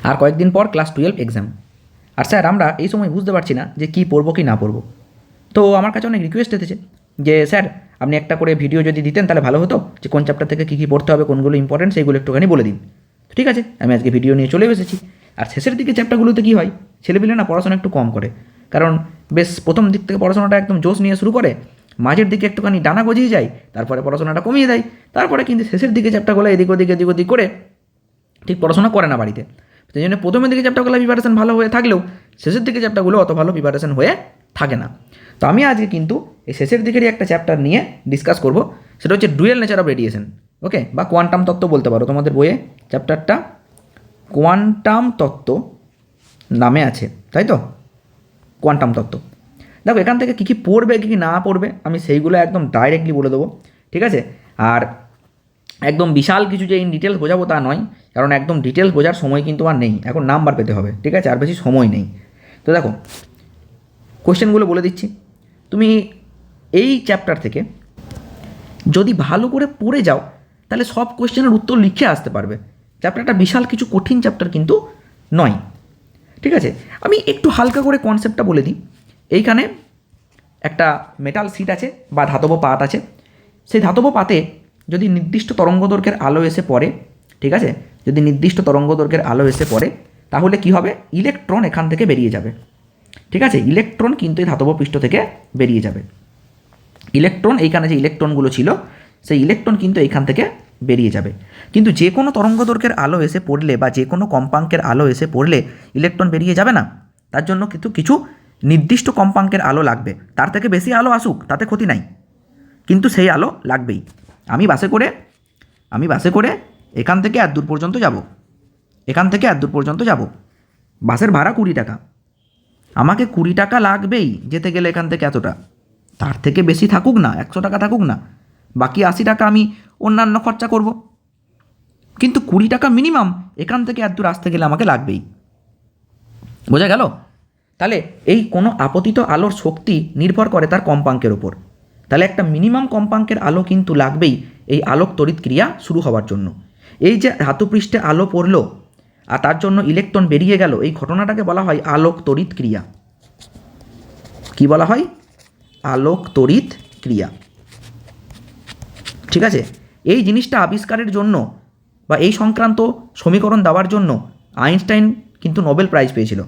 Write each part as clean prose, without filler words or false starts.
আর কয়েকদিন পর class 12 exam. আর sir আমরা এই সময় বুঝতে পারছি না যে কী পড়বো কি না পড়বো। তো আমার কাছে অনেক রিকোয়েস্ট এসেছে যে স্যার আপনি একটা করে ভিডিও যদি দিতেন তাহলে ভালো হতো, যে কোন চ্যাপ্টার থেকে কী কী পড়তে হবে, কোনগুলো ইম্পর্টেন্ট সেইগুলো একটুখানি বলে দিন। তো ঠিক আছে, আমি আজকে ভিডিও নিয়ে চলে এসেছি। আর শেষের দিকে চ্যাপ্টারগুলোতে কী হয়, ছেলেপিলে না পড়াশোনা একটু কম করে, কারণ বেশ প্রথম দিক থেকে পড়াশোনাটা একদম জোশ নিয়ে শুরু করে, মাঝের দিকে একটুখানি ডানা গজিয়ে যায়, তারপরে পড়াশোনাটা কমিয়ে দেয়, তারপরে কিন্তু শেষের দিকে চ্যাপ্টারগুলো এদিক ওদিক করে ঠিক পড়াশোনা করে না বাড়িতে। সেই জন্য প্রথমের দিকে চ্যাপ্টারগুলো প্রিপারেশন ভালো হয়ে থাকলেও শেষের দিকে চ্যাপ্টারগুলো অত ভালো প্রিপারেশন হয়ে থাকে না। তো আমি আজকে কিন্তু এই শেষের দিকেরই একটা চ্যাপ্টার নিয়ে ডিসকাস করব, সেটা হচ্ছে ডুয়েল নেচার অফ রেডিয়েশন, ওকে, বা কোয়ান্টাম তত্ত্ব বলতে পারো। তোমাদের বইয়ে চ্যাপ্টারটা কোয়ান্টাম তত্ত্ব নামে আছে, তাই তো? কোয়ান্টাম তত্ত্ব। দেখো এখান থেকে কী কী পড়বে কী কী না পড়বে আমি সেইগুলো একদম ডাইরেক্টলি বলে দেবো, ঠিক আছে? আর একদম বিশাল কিছু যে ইন ডিটেলস বোঝাবো তা নয়, কারণ একদম ডিটেলস বোঝার সময় কিন্তু আর নেই, এখন নাম্বার পেতে হবে, ঠিক আছে? আর বেশি সময় নেই। তো দেখো কোশ্চেনগুলো বলে দিচ্ছি। তুমি এই চ্যাপ্টার থেকে যদি ভালো করে পড়ে যাও তাহলে সব কোশ্চেনের উত্তর লিখে আসতে পারবে। চ্যাপ্টারটা বিশাল কিছু কঠিন চ্যাপ্টার কিন্তু নয়, ঠিক আছে? আমি একটু হালকা করে কনসেপ্টটা বলে দিই। এইখানে একটা মেটাল শিট আছে বা ধাতব পাত আছে, সেই ধাতব পাতে যদি নির্দিষ্ট তরঙ্গদৈর্ঘ্যের আলো এসে পড়ে, ঠিক আছে, যদি নির্দিষ্ট তরঙ্গদৈর্ঘ্যের আলো এসে পড়ে তাহলে কি হবে, ইলেকট্রন এখান থেকে বেরিয়ে যাবে, ঠিক আছে? ইলেকট্রন কিন্তু এই ধাতব পৃষ্ঠ থেকে বেরিয়ে যাবে। ইলেকট্রন এইখানে যে ইলেকট্রনগুলো ছিল সেই ইলেকট্রন কিন্তু এইখান থেকে বেরিয়ে যাবে। কিন্তু যে কোনো তরঙ্গদৈর্ঘ্যের আলো এসে পড়লে বা যে কোনো কম্পাঙ্কের আলো এসে পড়লে ইলেকট্রন বেরিয়ে যাবে না। তার জন্য কিন্তু কিছু নির্দিষ্ট কম্পাঙ্কের আলো লাগবে, তার থেকে বেশি আলো আসুক তাতে ক্ষতি নাই, কিন্তু সেই আলো লাগবেই। আমি বাসে করে এখান থেকে এত দূর পর্যন্ত যাব, বাসের ভাড়া 20 টাকা, আমাকে 20 টাকা লাগবেই যেতে গেলে এখান থেকে এতটা, তার থেকে বেশি থাকুক না, 100 টাকা থাকুক না, বাকি 80 টাকা আমি অন্যান্য খরচা করব, কিন্তু 20 টাকা মিনিমাম এখান থেকে এত দূর আসতে গেলে আমাকে লাগবেই। বোঝা গেল? তাহলে এই কোনো আপতিত আলোর শক্তি নির্ভর করে তার কম্পাঙ্কের ওপর, তাহলে একটা মিনিমাম কম্পাঙ্কের আলো কিন্তু লাগবেই এই আলোক তড়িৎ ক্রিয়া শুরু হওয়ার জন্য। এই যে ধাতুপৃষ্ঠে আলো পড়লো আর তার জন্য ইলেকট্রন বেরিয়ে গেল, এই ঘটনাটাকে বলা হয় আলোক তড়িৎ ক্রিয়া। কি বলা হয়? আলোক তড়িৎ ক্রিয়া, ঠিক আছে? এই জিনিসটা আবিষ্কারের জন্য বা এই সংক্রান্ত সমীকরণ দেওয়ার জন্য আইনস্টাইন কিন্তু নোবেল প্রাইজ পেয়েছিল,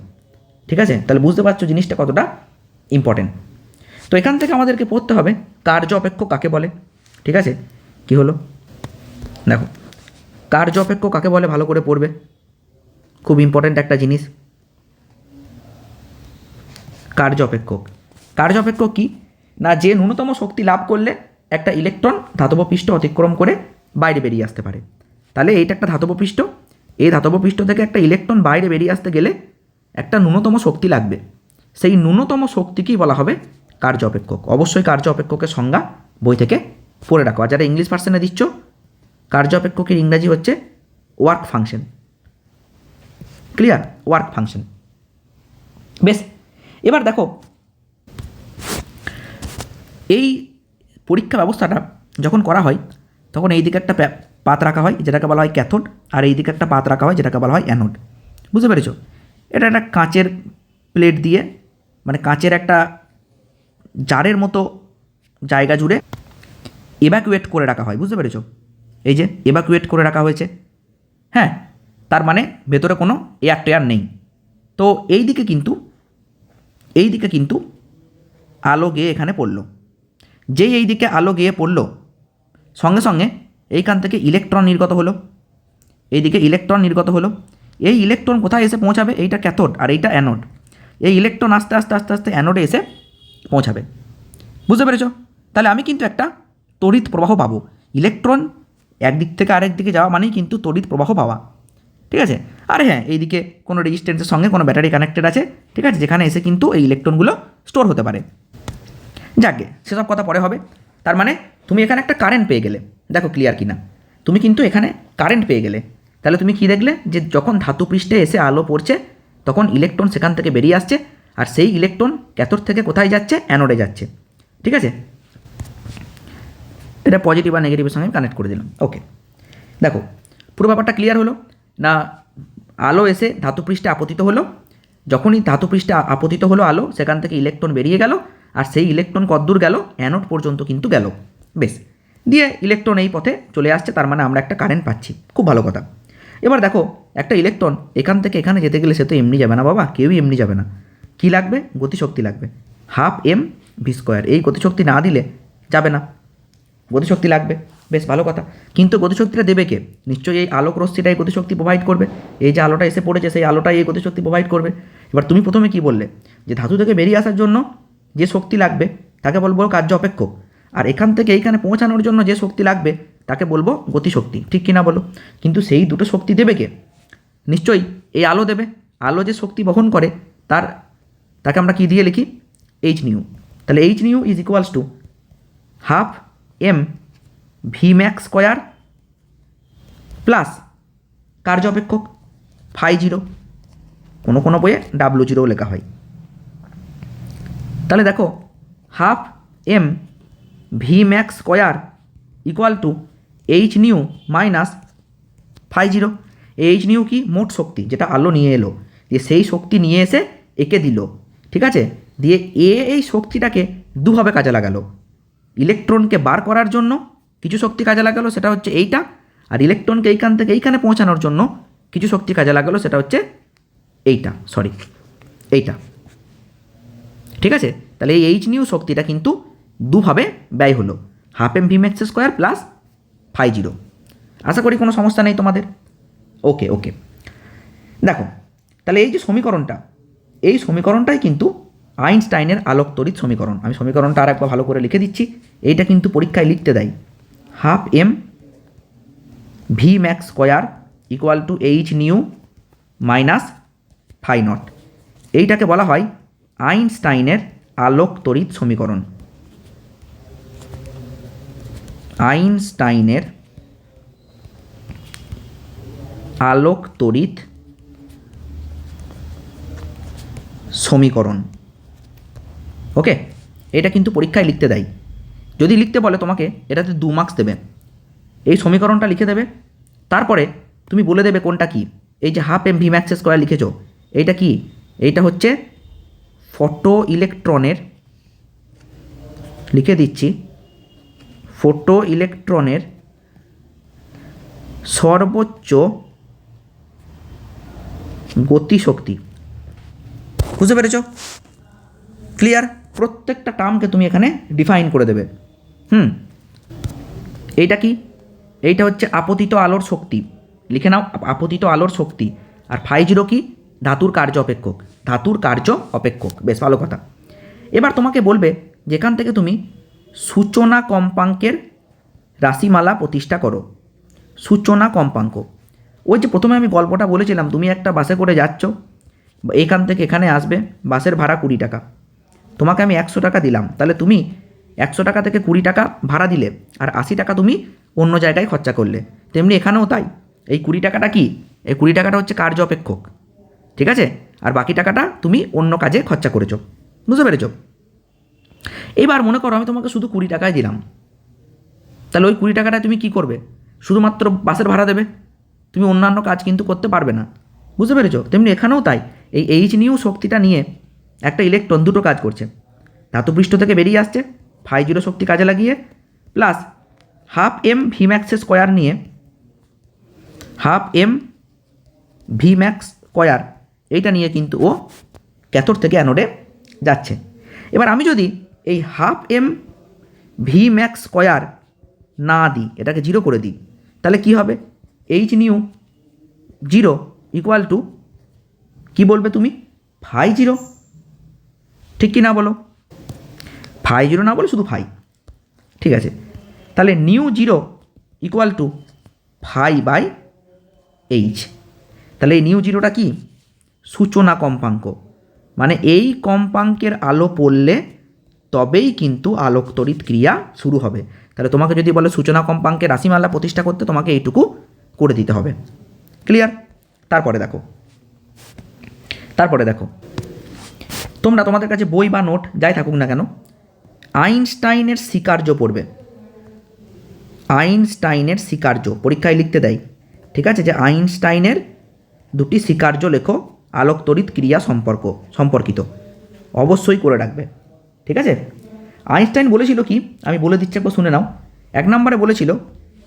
ঠিক আছে? তাহলে বুঝতে পারছো জিনিসটা কতটা ইম্পর্টেন্ট। তো এখান থেকে আমাদেরকে পড়তে হবে কার্য অপেক্ষ কাকে বলে, ঠিক আছে? কি হলো দেখো, কার্য অপেক্ষ কাকে বলে ভালো করে পড়বে, খুব ইম্পর্টেন্ট একটা জিনিস। কার্য অপেক্ষক কি না, যে ন্যূনতম শক্তি লাভ করলে একটা ইলেকট্রন ধাতব পৃষ্ঠ অতিক্রম করে বাইরে বেরিয়ে আসতে পারে। তাহলে এইটা একটা ধাতব পৃষ্ঠ, এই ধাতব পৃষ্ঠ থেকে একটা ইলেকট্রন বাইরে বেরিয়ে আসতে গেলে একটা ন্যূনতম শক্তি লাগবে, সেই ন্যূনতম শক্তিকেই বলা হবে কার্য অপেক্ষক। অবশ্যই কার্য অপেক্ষকের সংজ্ঞা বই থেকে পড়ে রাখো, আর যারা ইংলিশ ভার্সনে দিচ্ছ কার্য অপেক্ষকের ইংরাজি হচ্ছে work function. Clear? Work function. বেশ, এবার দেখো এই পরীক্ষা ব্যবস্থাটা যখন করা হয় তখন এই দিকে একটা পাত রাখা হয় যেটাকে বলা হয় ক্যাথোড, আর এই দিকে একটা পাত রাখা হয় যেটাকে বলা হয় অ্যানোড। বুঝতে পেরেছো? এটা একটা কাঁচের প্লেট দিয়ে, মানে কাঁচের একটা জারের মতো জায়গা জুড়ে এভাকুয়েট করে রাখা হয়। বুঝতে পেরেছো? এই যে এভাকুয়েট করে রাখা হয়েছে, হ্যাঁ, তার মানে ভেতরে কোনো এয়ার টেয়ার নেই। তো এই দিকে কিন্তু আলো গিয়ে এখানে পড়লো, যেই এই দিকে আলো গিয়ে পড়লো সঙ্গে সঙ্গে এইখান থেকে ইলেকট্রন নির্গত হলো, এইদিকে ইলেকট্রন নির্গত হলো। এই ইলেকট্রন কোথায় এসে পৌঁছাবে? এইটা ক্যাথোড আর এইটা অ্যানোড। এই ইলেকট্রন আস্তে আস্তে আস্তে আস্তে অ্যানোডে এসে পৌঁছাবে। বুঝতে পেরেছো? তাহলে আমি কিন্তু একটা তড়িৎ প্রবাহ পাবো। ইলেকট্রন একদিক থেকে আরেক দিকে যাওয়া মানেই কিন্তু তড়িৎ প্রবাহ পাওয়া, ঠিক আছে? আর হ্যাঁ, এইদিকে কোনো রেজিস্ট্যান্সের সঙ্গে কোনো ব্যাটারি কানেক্টেড আছে, ঠিক আছে, যেখানে এসে কিন্তু এই ইলেকট্রনগুলো স্টোর হতে পারে। যাকে সেসব কথা পরে হবে। তার মানে তুমি এখানে একটা কারেন্ট পেয়ে গেলে, দেখো ক্লিয়ার কি না, তুমি কিন্তু এখানে কারেন্ট পেয়ে গেলে। তাহলে তুমি কি দেখলে, যে যখন ধাতু পৃষ্ঠে এসে আলো পড়ছে তখন ইলেকট্রন সেখান থেকে বেরিয়ে আসছে, আর সেই ইলেকট্রন ক্যাথোড থেকে কোথায় যাচ্ছে? অ্যানোডে যাচ্ছে, ঠিক আছে? এটা পজিটিভ আর নেগেটিভের সঙ্গে কানেক্ট করে দিলাম। ওকে, দেখো পুরো ব্যাপারটা ক্লিয়ার হলো না? আলো এসে ধাতুপৃষ্ঠে আপতিত হলো, যখনই ধাতুপৃষ্ঠে আপতিত হলো আলো, সেখান থেকে ইলেকট্রন বেরিয়ে গেল, আর সেই ইলেকট্রন কতদূর গেল, অ্যানোড পর্যন্ত কিন্তু গেল। বেশ, দিয়ে ইলেকট্রন এই পথে চলে আসছে, তার মানে আমরা একটা কারেন্ট পাচ্ছি। খুব ভালো কথা। এবার দেখো, একটা ইলেকট্রন এখান থেকে এখানে যেতে গেলে সে তো এমনি যাবে না বাবা, কেউই এমনি যাবে না। কী লাগবে? গতিশক্তি লাগবে, 12mv²। এই গতিশক্তি না দিলে যাবে না, গতিশক্তি লাগবে। বেশ ভালো কথা। কিন্তু গতিশক্তিটা দেবে কে? নিশ্চয়ই এই আলোক রশ্মিটাই গতিশক্তি প্রোভাইড করবে। এই যে আলোটা এসে পড়েছে, সেই আলোটাই এই গতিশক্তি প্রোভাইড করবে। এবার তুমি প্রথমে কি বললে, যে ধাতু থেকে বেরিয়ে আসার জন্য যে শক্তি লাগবে তাকে বলবো কার্য অপেক্ষক, আর এখান থেকে এইখানে পৌঁছানোর জন্য যে শক্তি লাগবে তাকে বলবো গতিশক্তি। ঠিক কিনা বলো? কিন্তু সেই দুটো শক্তি দেবে কে? নিশ্চয়ই এই আলো দেবে। আলো যে শক্তি বহন করে তাকে আমরা কি দিয়ে লিখি? H nu. তাহলে H nu is equals to 12mv² plus কার্য অপেক্ষক φ0, কোনো বইয়ে W0 লেখা হয়। তাহলে দেখো 12mv² equal to H nu minus φ0। H nu কি? মোট শক্তি, যেটা আলো নিয়ে এলো, দিয়ে সেই শক্তি নিয়ে এসে একে দিল। ঠিক আছে, দিয়ে এই শক্তিটাকে দুভাবে কাজে লাগালো। ইলেকট্রনকে বার করার জন্য কিছু শক্তি কাজে লাগালো, সেটা হচ্ছে এইটা, আর ইলেকট্রনকে এইখান থেকে এইখানে পৌঁছানোর জন্য কিছু শক্তি কাজে লাগালো, সেটা হচ্ছে এইটা। ঠিক আছে, তাহলে এই এইচ নিউ শক্তিটা কিন্তু দুভাবে ব্যয় হলো, 12mv² প্লাস φ0। আশা করি কোনো সমস্যা নেই তোমাদের। ওকে, দেখো তাহলে এই যে সমীকরণটা, এই সমীকরণটাই কিন্তু আইনস্টাইনের আলোক তড়িৎ সমীকরণ। আমি সমীকরণটা আর একবার ভালো করে লিখে দিচ্ছি। এইটা কিন্তু পরীক্ষায় লিখতে দেয়, 12mv² equal to H nu minus φ0। এইটাকে বলা হয় আইনস্টাইনের আলোক তড়িৎ সমীকরণ। আইনস্টাইনের আলোক তড়িৎ সমীকরণ। ওকে, এটা কিন্তু পরীক্ষায় লিখতে দেয়। যদি লিখতে বলে তোমাকে, এটাতে 2 মার্কস দেবে। এই সমীকরণটা লিখে দেবে, তারপরে তুমি বলে দেবে কোনটা কি। এই যে 12mv² লিখেছ, এইটা কি? এইটা হচ্ছে ফটো ইলেকট্রনের, লিখে দিচ্ছি, ফটো ইলেকট্রনের সর্বোচ্চ গতিশক্তি। বুঝতে পেরেছ? ক্লিয়ার? প্রত্যেকটা টার্মকে তুমি এখানে ডিফাইন করে দেবে। এইটা কি? এইটা হচ্ছে আপতিত আলোর শক্তি, লিখে নাও, আপতিত আলোর শক্তি। আর φ0 কি? ধাতুর কার্য অপেক্ষক। বেশ ভালো কথা। এবার তোমাকে বলবে যেখান থেকে তুমি সূচনা কম্পাঙ্কের রাশিমালা প্রতিষ্ঠা করো। সূচনা কম্পাঙ্ক, ওই যে প্রথমে আমি গল্পটা বলেছিলাম, তুমি একটা বাসে করে যাচ্ছ, এখান থেকে এখানে আসবে, বাসের ভাড়া 20 টাকা, তোমাকে আমি 100 টাকা দিলাম, তাহলে তুমি 100 টাকা থেকে 20 টাকা ভাড়া দিলে, আর 80 টাকা তুমি অন্য জায়গায় খরচা করলে। তেমনি এখানেও তাই। এই 20 টাকাটা কি? এই 20 টাকাটা হচ্ছে কার্য অপেক্ষক। ঠিক আছে, আর বাকি টাকাটা তুমি অন্য কাজে খরচা করেছো। বুঝতে পেরেছ? এবার মনে করো আমি তোমাকে শুধু 20 টাকায় দিলাম, তাহলে ওই 20 টাকাটা তুমি কি করবে? শুধুমাত্র বাসের ভাড়া দেবে, তুমি অন্যান্য কাজ কিন্তু করতে পারবে না। বুঝতে পেরেছ? তেমনি এখানেও তাই। এই এইচ নিউ শক্তিটা নিয়ে একটা ইলেকট্রন দুটো কাজ করছে, ধাতুপৃষ্ঠ থেকে বেরিয়ে আসছে, φ0 শক্তি কাজে লাগিয়ে, প্লাস 12mv² নিয়ে 12mv² এইটা নিয়ে কিন্তু ও ক্যাথোড থেকে অ্যানোডে যাচ্ছে। এবার আমি যদি এই 12mv² না দিই, এটাকে 0 করে দিই, তাহলে কি হবে? এইচ নিউ 0 ইকুয়াল টু কী বলবে তুমি? φ0। ঠিক কি না বলো? φ0 না বলে শুধু ফাই। ঠিক আছে, তাহলে নিউ 0 ইকুয়াল টু φ/h। তাহলে এই নিউ 0টা কি? সূচনা কম্পাঙ্ক, মানে এই কম্পাঙ্কের আলো পড়লে তবেই কিন্তু আলোক তড়িৎ ক্রিয়া শুরু হবে। তাহলে তোমাকে যদি বলে সূচনা কম্পাঙ্কের রাশিমালা প্রতিষ্ঠা করতে, তোমাকে এইটুকু করে দিতে হবে। ক্লিয়ার? তারপরে দেখো তোমরা তোমাদের কাছে বই বা নোট যাই থাকুক না কেন, আইনস্টাইনের স্বীকার্য পড়বে। আইনস্টাইনের স্বীকার্য পরীক্ষায় লিখতে দেয়। ঠিক আছে, যে আইনস্টাইনের দুটি স্বীকার্য লেখো আলোক তড়িৎ ক্রিয়া সম্পর্কিত, অবশ্যই করে রাখবে। ঠিক আছে। আইনস্টাইন বলেছিল কি, আমি বলে দিচ্ছি একবার শুনে নাও। 1 নম্বরে বলেছিল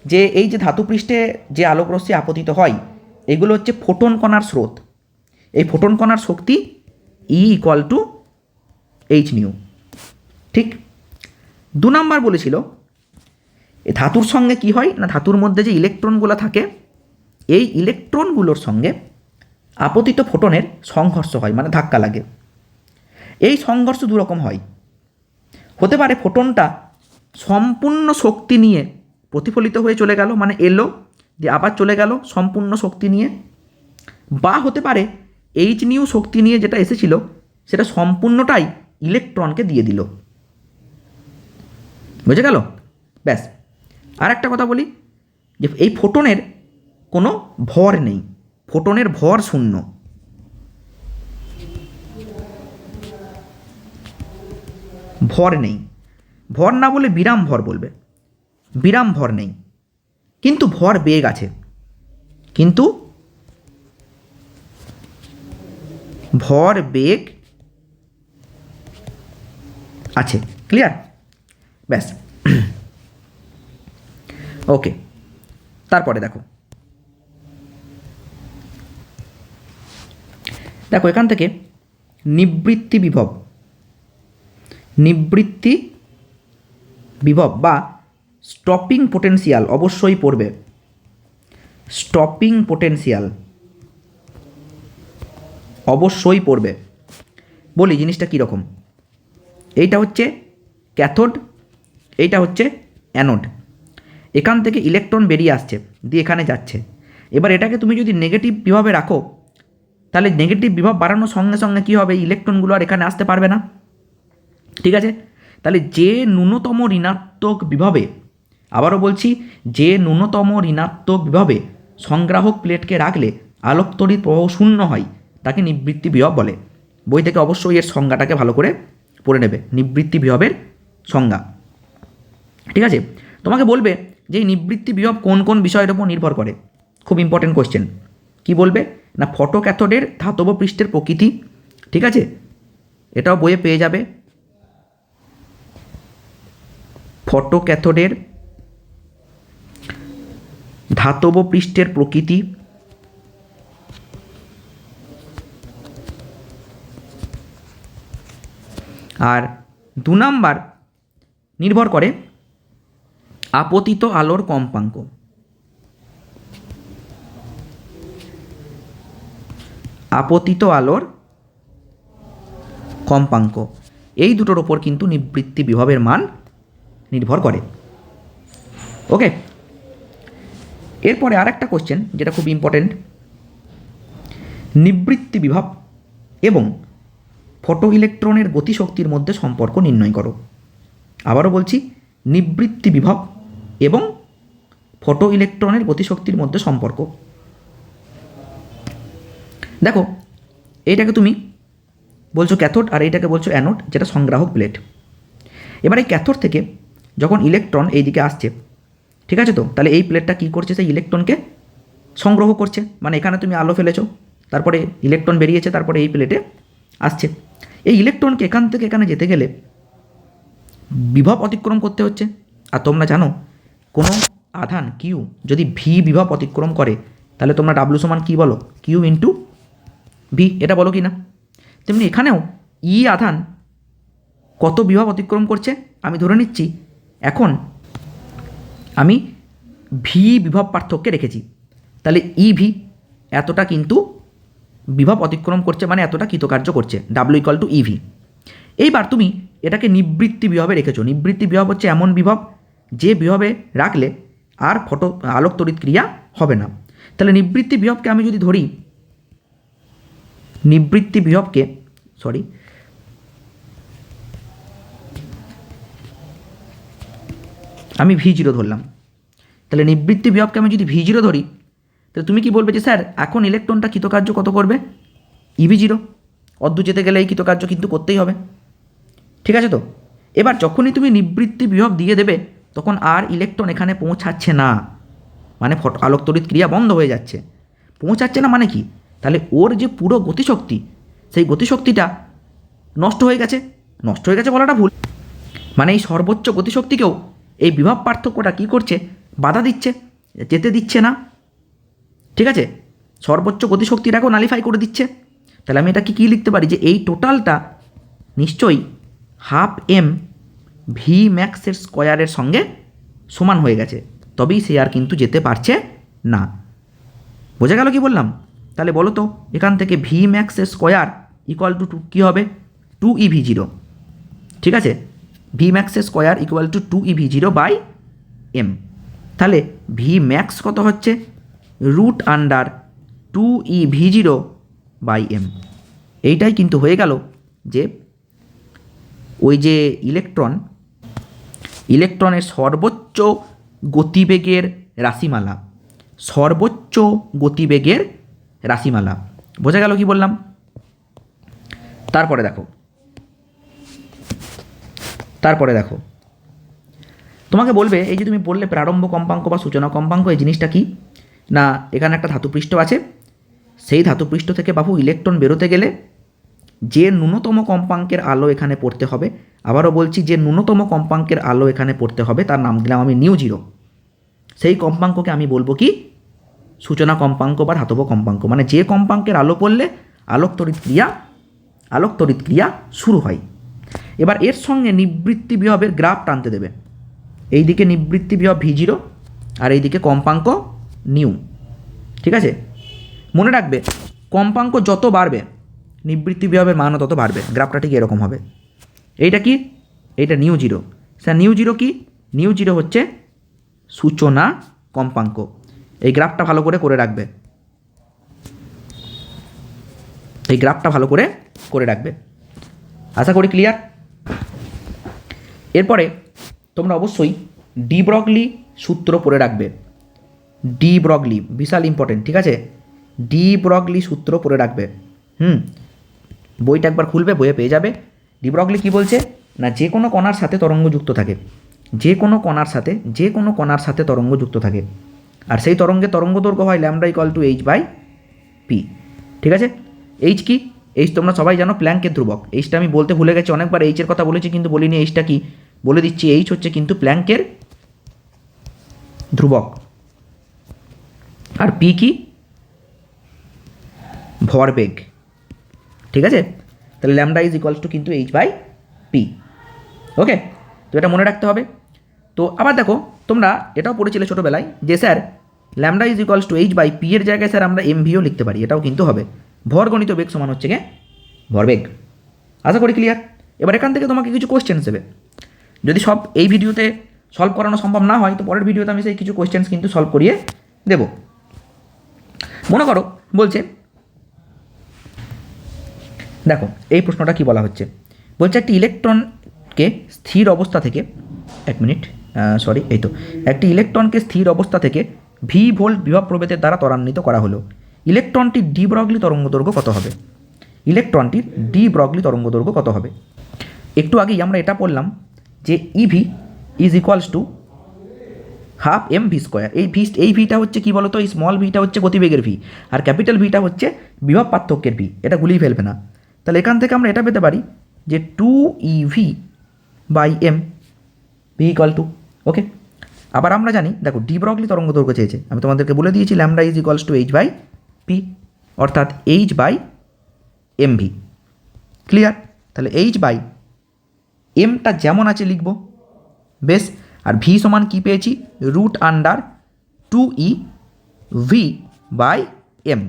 যে এই যে ধাতুপৃষ্ঠে যে আলোকরশ্মি আপতিত হয় এগুলো হচ্ছে ফোটন কণার স্রোত। এই ফোটন কণার শক্তি E = h নিউ। ঠিক। 2 নম্বর বলেছিল এই ধাতুর সঙ্গে কি হয় না, ধাতুর মধ্যে যে ইলেকট্রনগুলো থাকে এই ইলেকট্রনগুলোর সঙ্গে আপতিত ফোটনের সংঘর্ষ হয়, মানে ধাক্কা লাগে। এই সংঘর্ষ দুরকম হয়, হতে পারে ফোটনটা সম্পূর্ণ শক্তি নিয়ে প্রতিফলিত হয়ে চলে গেল, মানে এলো দিয়ে আবার চলে গেল সম্পূর্ণ শক্তি নিয়ে, বা হতে পারে এইচ নিউ শক্তি নিয়ে যেটা এসেছিল সেটা সম্পূর্ণটাই ইলেকট্রনকে দিয়ে দিল। বুঝে গেল? ব্যাস। আর একটা কথা বলি যে এই ফোটনের কোনো ভর নেই, ফোটনের ভর শূন্য। ভর নেই, ভর না বলে বিরাম ভর বলবে, বিরাম ভর নেই, কিন্তু ভর বেগ আছে, কিন্তু ভর বেগ আছে। ক্লিয়ার? ব্যাস। ওকে, তারপরে দেখো এখান থেকে নিবৃত্তি বিভব বা স্টপিং পোটেনশিয়াল অবশ্যই পড়বে। স্টপিং পোটেনশিয়াল অবশ্যই পড়বে। বলি জিনিসটা কীরকম। এইটা হচ্ছে ক্যাথোড, এইটা হচ্ছে অ্যানোড। এখান থেকে ইলেকট্রন বেরিয়ে আসছে দিয়ে এখানে যাচ্ছে। এবার এটাকে তুমি যদি নেগেটিভ বিভবে রাখো তাহলে নেগেটিভ বিভব বাড়ানোর সঙ্গে সঙ্গে কী হবে, ইলেকট্রনগুলো আর এখানে আসতে পারবে না। ঠিক আছে। তাহলে যে ন্যূনতম ঋণাত্মক বিভবে, আবারও বলছি, যে ন্যূনতম ঋণাত্মক বিভবে সংগ্রাহক প্লেটকে রাখলে আলোক তড়িৎ প্রবাহ শূন্য হয় তাকে নিবৃত্তি বিভব বলে। বই থেকে অবশ্যই এর সংজ্ঞাটাকে ভালো করে পড়ে নেবে, নিবৃত্তি বিভবের সংজ্ঞা। ঠিক আছে। তোমাকে বলবে যে এই নিবৃত্তি বিভব কোন কোন বিষয়ের উপর নির্ভর করে। খুব ইম্পর্টেন্ট কোশ্চেন। কি বলবে না, ফটোক্যাথোডের ধাতব পৃষ্ঠের প্রকৃতি। ঠিক আছে, এটাও বইয়ে পেয়ে যাবে। ফটোক্যাথোডের ধাতব পৃষ্ঠের প্রকৃতি, আর 2 নাম্বার নির্ভর করে আপতিত আলোর কম্পাঙ্ক। আপতিত আলোর কম্পাঙ্ক, এই দুটোর ওপর কিন্তু নিবৃত্তি বিভবের মান নির্ভর করে। ওকে, এরপরে আরেকটা কোশ্চেন যেটা খুব ইম্পর্টেন্ট, নিবৃত্তি বিভব এবং ফটো ইলেকট্রনের গতিশক্তির মধ্যে সম্পর্ক নির্ণয় করো। আবারও বলছি, নিবৃত্তি বিভব এবং ফটো ইলেকট্রনের গতিশক্তির মধ্যে সম্পর্ক। দেখো, এইটাকে তুমি বলছো ক্যাথোড আর এইটাকে বলছো অ্যানোড, যেটা সংগ্রাহক প্লেট। এবার এই ক্যাথোড থেকে যখন ইলেকট্রন এই দিকে আসছে, ঠিক আছে, তো তাহলে এই প্লেটটা কী করছে, সেই ইলেকট্রনকে সংগ্রহ করছে। মানে এখানে তুমি আলো ফেলেছো, তারপরে ইলেকট্রন বেরিয়েছে, তারপরে এই প্লেটে আসছে। এই ইলেকট্রনকে এখান থেকে এখানে যেতে গেলে বিভব অতিক্রম করতে হচ্ছে। আর তোমরা জানো কোনো আধান কিউ যদি ভি বিভব অতিক্রম করে তাহলে তোমরা ডাব্লু সমান কী বলো, কিউ ইন্টু ভি, এটা বলো কি না? তেমনি এখানেও ই আধান কত বিভব অতিক্রম করছে, আমি ধরে নিচ্ছি এখন আমি ভি বিভব পার্থক্যে রেখেছি, তাহলে ই ভি এতটা কিন্তু বিভব অতিক্রম করছে, মানে এতটা কৃতকার্য করছে, ডাব্লু = ইভি। এইবার তুমি এটাকে নিবৃত্তি বিভবে রেখেছো। নিবৃত্তি বিভব হচ্ছে এমন বিভব যে বিভবে রাখলে আর আলোক তড়িৎ ক্রিয়া হবে না। তাহলে নিবৃত্তি বিভবকে আমি যদি ধরি, নিবৃত্তি বিভবকে আমি V0 ধরলাম। তাহলে নিবৃত্তি বিভবকে আমি যদি V0 ধরি তাহলে তুমি কি বলবে যে স্যার এখন ইলেকট্রনটা কৃতকার্য কত করবে, EV0। অর্ধ যেতে গেলে এই কৃতকার্য কিন্তু করতেই হবে। ঠিক আছে তো? এবার যখনই তুমি নিবৃত্তি বিভব দিয়ে দেবে তখন আর ইলেকট্রন এখানে পৌঁছাচ্ছে না, মানে আলোক তড়িৎ ক্রিয়া বন্ধ হয়ে যাচ্ছে। পৌঁছাচ্ছে না মানে কি, তাহলে ওর যে পুরো গতিশক্তি, সেই গতিশক্তিটা নষ্ট হয়ে গেছে। নষ্ট হয়ে গেছে বলাটা ভুল, মানে এই সর্বোচ্চ গতিশক্তিকেও এই বিভব পার্থক্যটা কী করছে, বাধা দিচ্ছে, যেতে দিচ্ছে না। ঠিক আছে, সর্বোচ্চ গতিশক্তিটাকেও নালিফাই করে দিচ্ছে। তাহলে আমি এটাকে কী লিখতে পারি, যে এই টোটালটা নিশ্চয়ই হাফ এম ভি ম্যাক্সের স্কোয়ারের সঙ্গে সমান হয়ে গেছে, তবেই সে আর কিন্তু যেতে পারছে না। বোঝা গেল কি বললাম? তাহলে বলো তো এখান থেকে ভি ম্যাক্সের স্কোয়ার ইকুয়াল টু কী হবে, 2EV0। ঠিক আছে, ভি ম্যাক্সের square equal to 2EV0 by m. তাহলে ভি ম্যাক্স কত হচ্ছে, √2EV0 বাই এম। এইটাই কিন্তু হয়ে গেল যে ওই যে ইলেকট্রনের সর্বোচ্চ গতিবেগের রাশিমালা, সর্বোচ্চ গতিবেগের রাশিমালা। বোঝা গেল কি বললাম? তারপরে দেখো তোমাকে বলবে, এই যে তুমি বললে প্রারম্ভ কম্পাঙ্ক বা সূচনা কম্পাঙ্ক, এই জিনিসটা কি না, এখানে একটা ধাতুপৃষ্ঠ আছে, সেই ধাতুপৃষ্ঠ থেকে বাবু ইলেকট্রন বেরোতে গেলে যে ন্যূনতম কম্পাঙ্কের আলো এখানে পড়তে হবে, আবারও বলছি যে ন্যূনতম কম্পাঙ্কের আলো এখানে পড়তে হবে, তার নাম দিলাম আমি নিউ 0। সেই কম্পাঙ্ককে আমি বলবো কি, সূচনা কম্পাঙ্ক বা ধাতব কম্পাঙ্ক। মানে যে কম্পাঙ্কের আলো পড়লে আলোক তড়িৎ ক্রিয়া শুরু হয়। এবার এর সঙ্গে নিবৃত্তি বিভবের গ্রাফ টানতে দেবে। এই দিকে নিবৃত্তি বিভব V0 আর এই দিকে কম্পাঙ্ক নিউ। ঠিক আছে, মনে রাখবে কম্পাঙ্ক যত বাড়বে নিবৃত্তি বিভবের মানও তত বাড়বে। গ্রাফটা ঠিক এরকম হবে। এইটা কি, এইটা নিউ 0। স্যার নিউ 0 কি, নিউ 0 হচ্ছে সূচনা কম্পাঙ্ক। এই গ্রাফটা ভালো করে রাখবে, এই গ্রাফটা ভালো করে রাখবে। আশা করি ক্লিয়ার। এরপরে তোমরা অবশ্যই ডি ব্রগলি সূত্র পড়ে রাখবে। ডি ব্রগলি বিশাল ইম্পর্টেন্ট। ঠিক আছে, ডি ব্রগলি সূত্র পড়ে রাখবে। বইটা একবার খুলবে, বইয়ে পেয়ে যাবে। ডি ব্রগলি কী বলছে না, যে কোনো কণার সাথে তরঙ্গ যুক্ত থাকে, যে কোনো কণার সাথে তরঙ্গ যুক্ত থাকে, আর সেই তরঙ্গ দৈর্ঘ্য হয় λ=h/p। ঠিক আছে, এইচ কি, এইচ তোমরা সবাই জানো প্ল্যাঙ্কের ধ্রুবক। এইচটা আমি বলতে ভুলে গেছি, অনেকবার এইচের কথা বলেছি কিন্তু বলিনি এইচটা কি, বলে দিচ্ছি। এইচ হচ্ছে কিন্তু প্ল্যাঙ্কের ধ্রুবক। আর পি কি, ভরবেগ। ঠিক আছে, তাহলে λ= কিন্তু h/p। ওকে, তো এটা মনে রাখতে হবে। তো আবার দেখো তোমরা এটাও পড়েছিলে ছোটোবেলায় যে স্যার λ=h/p এর জায়গায় স্যার আমরা mvও লিখতে পারি, এটাও কিন্তু হবে। ভর গণিত বেগ সমান হচ্ছে গিয়ে ভরবেগ। আশা করি ক্লিয়ার। এবার এখান থেকে তোমাকে কিছু কোয়েশ্চেন্স দেবে। যদি সব এই ভিডিওতে সলভ করানো সম্ভব না হয় তো পরের ভিডিওতে আমি সেই কিছু কোয়েশ্চেন্স কিন্তু সলভ করিয়ে দেব। মনে করো বলছে, দেখো এই প্রশ্নটা কি বলা হচ্ছে, বলছে একটি ইলেকট্রনকে স্থির অবস্থা থেকে একটি ইলেকট্রনকে স্থির অবস্থা থেকে ভি ভোল্ট বিভব প্রভেদের দ্বারা ত্বরান্বিত করা হলো। ইলেকট্রনটির ডি ব্রগলি তরঙ্গ দৈর্ঘ্য কত হবে? ইলেকট্রনটির ডি ব্রগলি তরঙ্গ দৈর্ঘ্য কত হবে? একটু আগেই আমরা এটা পড়লাম যে EV = half m v square. এই ভিটা হচ্ছে কি বলতো, এই স্মল ভিটা হচ্ছে গতিবেগের ভি, আর ক্যাপিটাল ভিটা হচ্ছে বিভব পার্থক্যের ভি। এটা গুলিয়ে ফেলবে না। তাহলে এখান থেকে আমরা এটা পেতে পারি যে 2EV/m ভি = ওকে। আবার আমরা জানি, দেখো ডি ব্রগলি তরঙ্গ দৈর্ঘ্য চেয়েছে, আমি তোমাদেরকে বলে দিয়েছি λ=h/p, অর্থাৎ h/mv। ক্লিয়ার? তাহলে h/mটা যেমন আছে লিখব, বেশ। আর ভি সমান কী পেয়েছি, √2EV/m।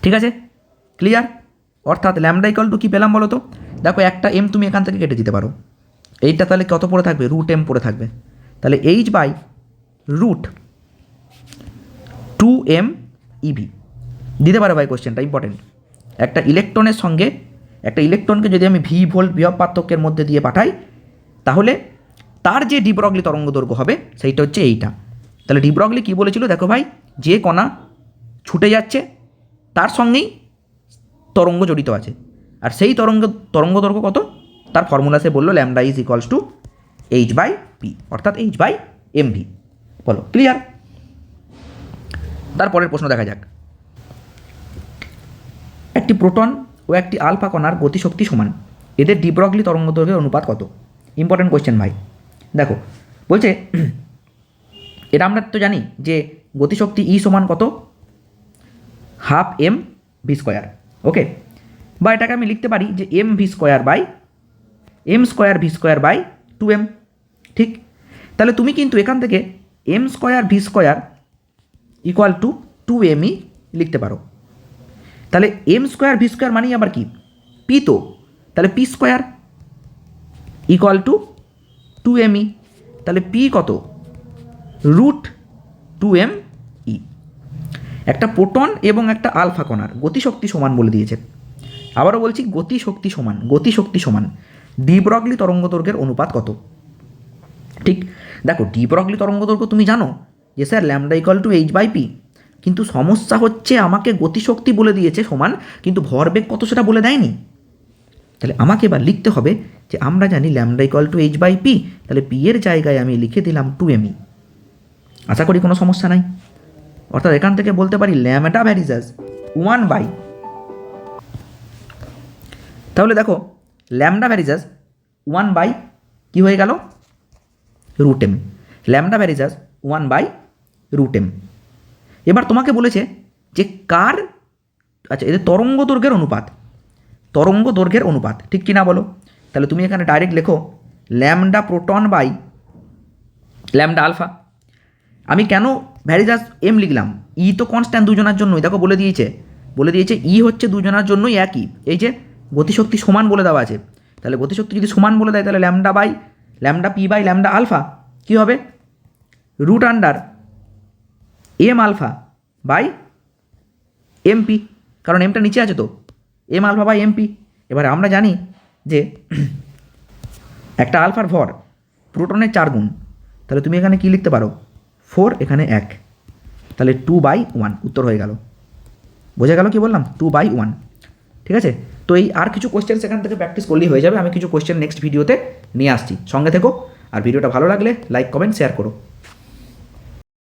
ঠিক আছে, ক্লিয়ার? অর্থাৎ λ কি পেলাম বলো তো, দেখো একটা m তুমি এখান থেকে কেটে দিতে পারো, এইটা তাহলে কত পড়ে থাকবে, √m পড়ে থাকবে। তাহলে h/2mEV দিতে পারো ভাই, কোশ্চেনটা ইম্পর্টেন্ট। একটা ইলেকট্রনকে যদি আমি ভি ভোল্ট বিভব পার্থক্যের মধ্যে দিয়ে পাঠাই, তাহলে তার যে ডি ব্রগলি তরঙ্গ দৈর্ঘ্য হবে সেইটা হচ্ছে এইটা। তাহলে ডি ব্রগলি কী বলেছিল, দেখো ভাই, যে কণা ছুটে যাচ্ছে তার সঙ্গেই তরঙ্গ জড়িত আছে, আর সেই তরঙ্গ দৈর্ঘ্য কত, তার ফর্মুলা সে বললো λ=h/p, অর্থাৎ h/mv। বলো ক্লিয়ার? তারপরের প্রশ্ন দেখা যাক। একটি প্রোটন ও একটি আলফা কণার গতিশক্তি সমান, এদের ডি ব্রগলি তরঙ্গদৈর্ঘ্যের অনুপাত কত? ইম্পর্টেন্ট কোয়েশ্চেন ভাই। দেখো বলছে এটা আমরা তো জানি যে গতিশক্তি ই সমান কত, half m v square, okay. বা এটাকে আমি লিখতে পারি যে m v square by m square v square by 2m, ঠিক। তাহলে তুমি কিন্তু এখান থেকে m square v square equal to 2m লিখতে পারো। তাহলে এম স্কোয়ার ভি স্কোয়ার মানেই আবার কি, পি তো, তাহলে P square equal to 2m। তাহলে পি কত, রুট 2m ই। একটা প্রোটন এবং একটা আলফা কণার গতিশক্তি সমান বলে দিয়েছে। আবারও বলছি গতিশক্তি সমান ডি ব্রগলি তরঙ্গদৈর্ঘ্যের অনুপাত কত? ঠিক, দেখো ডি ব্রগলি তরঙ্গদৈর্ঘ্য তুমি জানো যে sir lambda equal to h by p, কিন্তু সমস্যা হচ্ছে আমাকে গতিশক্তি বলে দিয়েছে সমান, কিন্তু ভরবেগ কত সেটা বলে দেয়নি। তাহলে আমাকে এবার লিখতে হবে যে আমরা জানি lambda equal to h by p, তাহলে পি এর জায়গায় আমি লিখে দিলাম 2m। আশা করি কোনো সমস্যা নাই। অর্থাৎ এখান থেকে বলতে পারি ল্যামডা ভ্যারিজাস 1 বাই, তাহলে দেখো ল্যামডা ভ্যারিজাস 1 বাই কী হয়ে গেল, root m. Lambda varies as 1 by root m. এবার তোমাকে বলেছে যে কার, আচ্ছা এদের তরঙ্গ দৈর্ঘ্যের অনুপাত ঠিক কি না বলো। তাহলে তুমি এখানে ডাইরেক্ট লেখো lambda proton by lambda alpha. আমি কেন ভ্যারিজাস এম লিখলাম, ই তো কনস্ট্যান্ট দুজনের জন্যই, দেখো বলে দিয়েছে ই হচ্ছে দুজনের জন্যই একই, এই যে গতিশক্তি সমান বলে দেওয়া আছে। তাহলে গতিশক্তি যদি সমান বলে দেয় তাহলে lambda p by lambda alpha কী হবে, root under m alpha by m p, কারণ এমটা নিচে আছে তো, এম আলফা বাই এমপি। এবারে আমরা জানি যে একটা আলফার ভর প্রোটনের 4 গুণ, তাহলে তুমি এখানে কি লিখতে পারো 4, এখানে 1, তাহলে 2/1 উত্তর হয়ে গেল। বোঝা গেল কি বললাম, 2/1, ঠিক আছে। তো এই আর কিছু কোয়েশ্চেন সেখান থেকে প্র্যাকটিস করলেই হয়ে যাবে। আমি কিছু কোয়েশ্চেন নেক্সট ভিডিওতে নিয়ে আসছি, সঙ্গে থেকো। আর ভিডিওটা ভালো লাগলে লাইক কমেন্ট শেয়ার করো।